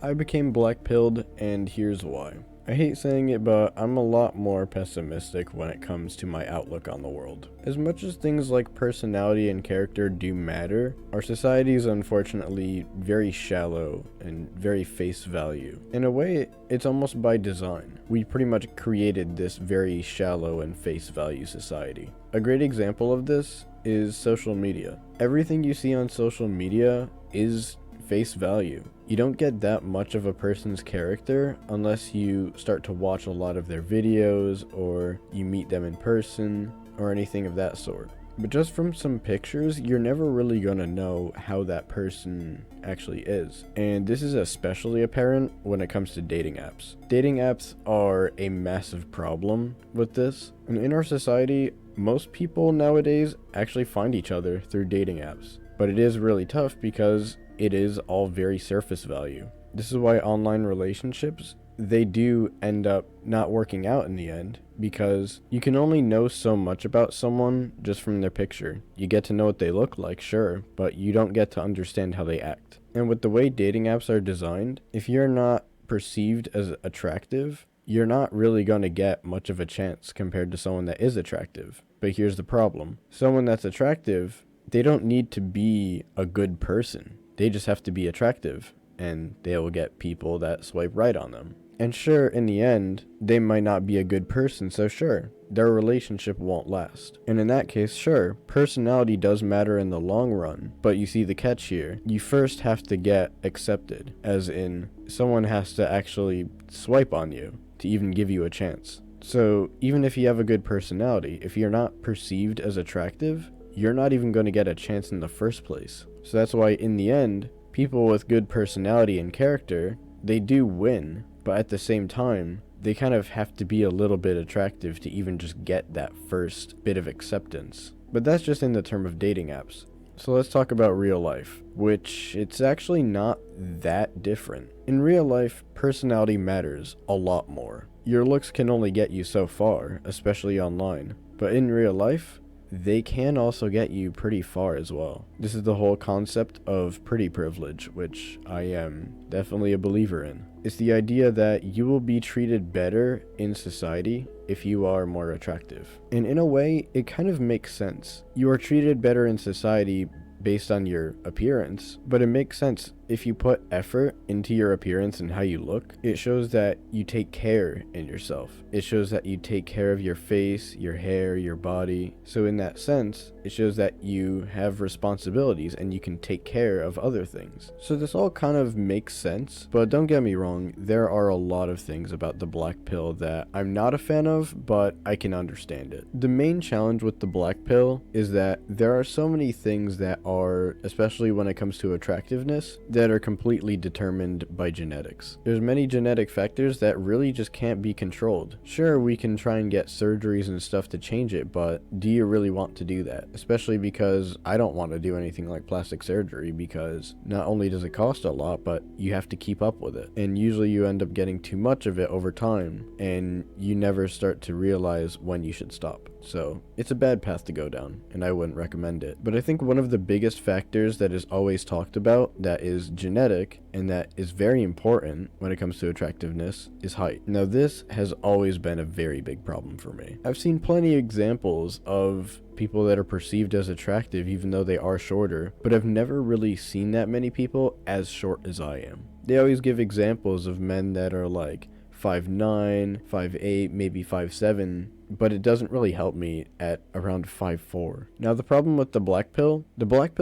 I became black-pilled, and here's why. I hate saying it, but I'm a lot more pessimistic when it comes to my outlook on the world. As much as things like personality and character do matter, our society is unfortunately very shallow and very face value. In a way, it's almost by design. We pretty much created this very shallow and face value society. A great example of this is social media. Everything you see on social media is face value. You don't get that much of a person's character unless you start to watch a lot of their videos or you meet them in person or anything of that sort. But just from some pictures, you're never really gonna know how that person actually is. And this is especially apparent when it comes to dating apps. Dating apps are a massive problem with this. And in our society, most people nowadays actually find each other through dating apps. But it is really tough because it is all very surface value. This is why online relationships, they do end up not working out in the end, because you can only know so much about someone just from their picture. You get to know what they look like, sure, but you don't get to understand how they act. And with the way dating apps are designed, if you're not perceived as attractive, you're not really going to get much of a chance compared to someone that is attractive. But here's the problem. Someone that's attractive, they don't need to be a good person. They just have to be attractive, and they will get people that swipe right on them. And sure, in the end, they might not be a good person, so sure, their relationship won't last. And in that case, sure, personality does matter in the long run, but you see the catch here. You first have to get accepted, as in, someone has to actually swipe on you to even give you a chance. So even if you have a good personality, if you're not perceived as attractive, you're not even going to get a chance in the first place. So that's why in the end, people with good personality and character, they do win, but at the same time, they kind of have to be a little bit attractive to even just get that first bit of acceptance. But that's just in the term of dating apps. So let's talk about real life, which it's actually not that different. In real life, personality matters a lot more. Your looks can only get you so far, especially online. But in real life, they can also get you pretty far as well. This is the whole concept of pretty privilege, which I am definitely a believer in. It's the idea that you will be treated better in society if you are more attractive. And in a way, it kind of makes sense. You are treated better in society based on your appearance, but it makes sense. If you put effort into your appearance and how you look, it shows that you take care in yourself. It shows that you take care of your face, your hair, your body. So in that sense, it shows that you have responsibilities and you can take care of other things. So this all kind of makes sense, but don't get me wrong, there are a lot of things about the black pill that I'm not a fan of, but I can understand it. The main challenge with the black pill is that there are so many things that are, especially when it comes to attractiveness, that are completely determined by genetics. There's many genetic factors that really just can't be controlled. Sure, we can try and get surgeries and stuff to change it, but do you really want to do that? Especially because I don't want to do anything like plastic surgery, because not only does it cost a lot, but you have to keep up with it. And usually you end up getting too much of it over time, and you never start to realize when you should stop. So it's a bad path to go down, and I wouldn't recommend it. But I think one of the biggest factors that is always talked about that is genetic and that is very important when it comes to attractiveness is height. Now this has always been a very big problem for me. I've seen plenty of examples of people that are perceived as attractive even though they are shorter, but I've never really seen that many people as short as I am. They always give examples of men that are like 5'9", 5'8", maybe 5'7", but it doesn't really help me at around 5'4". Now the problem with the black pill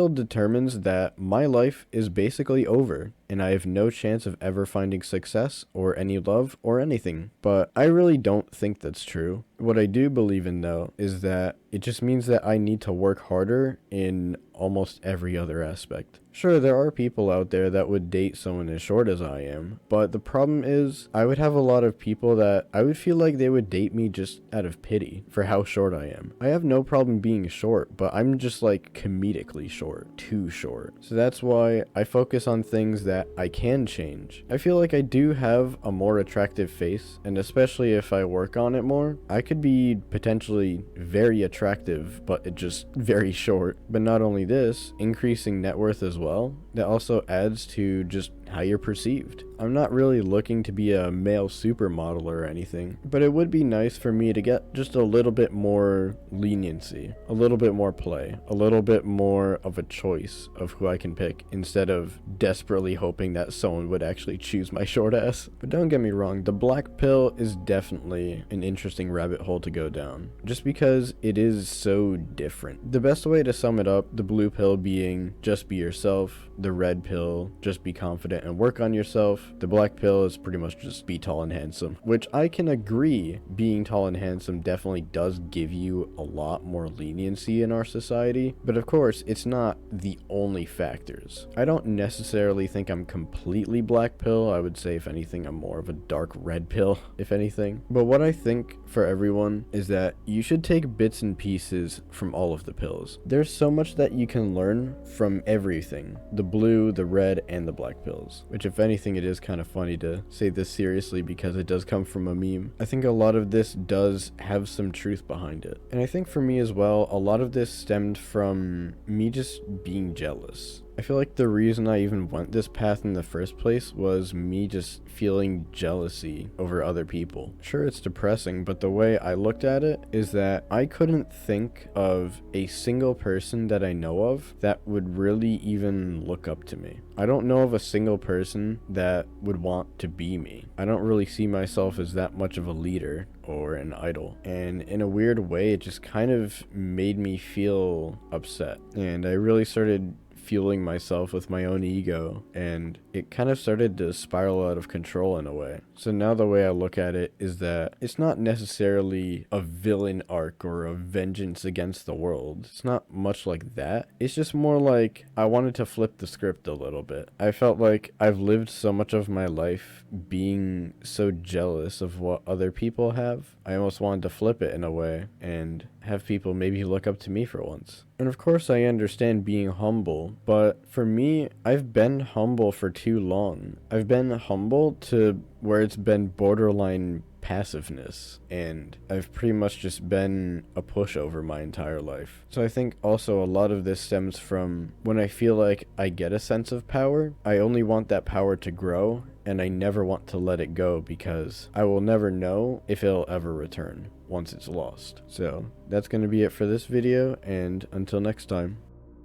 determines that my life is basically over and I have no chance of ever finding success or any love or anything. But I really don't think that's true. What I do believe in though is that it just means that I need to work harder in almost every other aspect. Sure, there are people out there that would date someone as short as I am, but the problem is I would have a lot of people that I would feel like they would date me just out of pity for how short I am. I have no problem being short, but I'm just like comedically short, too short. So that's why I focus on things that I can change. I feel like I do have a more attractive face, and especially if I work on it more, I could be potentially very attractive, but it just very short. But not only this, increasing net worth as well, that also adds to just how you're perceived. I'm not really looking to be a male supermodel or anything, but it would be nice for me to get just a little bit more leniency, a little bit more play, a little bit more of a choice of who I can pick instead of desperately hoping that someone would actually choose my short ass. But don't get me wrong, the black pill is definitely an interesting rabbit hole to go down, just because it is so different. The best way to sum it up, the blue pill being just be yourself, the red pill just be confident and work on yourself, the black pill is pretty much just be tall and handsome, which I can agree being tall and handsome definitely does give you a lot more leniency in our society, but of course it's not the only factors. I don't necessarily think I'm completely black pill. I would say if anything I'm more of a dark red pill, if anything. But what I think for everyone is that you should take bits and pieces from all of the pills. There's so much that you can learn from everything, the blue, the red, and the black pills, which if anything it is kind of funny to say this seriously because it does come from a meme. I think a lot of this does have some truth behind it, and I think for me as well, a lot of this stemmed from me just being jealous. I feel like the reason I even went this path in the first place was me just feeling jealousy over other people. Sure, it's depressing, but the way I looked at it is that I couldn't think of a single person that I know of that would really even look up to me. I don't know of a single person that would want to be me. I don't really see myself as that much of a leader or an idol. And in a weird way, it just kind of made me feel upset. And I really started fueling myself with my own ego, and it kind of started to spiral out of control in a way. So now the way I look at it is that it's not necessarily a villain arc or a vengeance against the world. It's not much like that. It's just more like I wanted to flip the script a little bit. I felt like I've lived so much of my life being so jealous of what other people have. I almost wanted to flip it in a way and have people maybe look up to me for once. And of course I understand being humble, but for me, I've been humble for too long. I've been humble to where it's been borderline passiveness, and I've pretty much just been a pushover my entire life. So I think also a lot of this stems from when I feel like I get a sense of power, I only want that power to grow, and I never want to let it go because I will never know if it'll ever return once it's lost. So that's going to be it for this video, and until next time.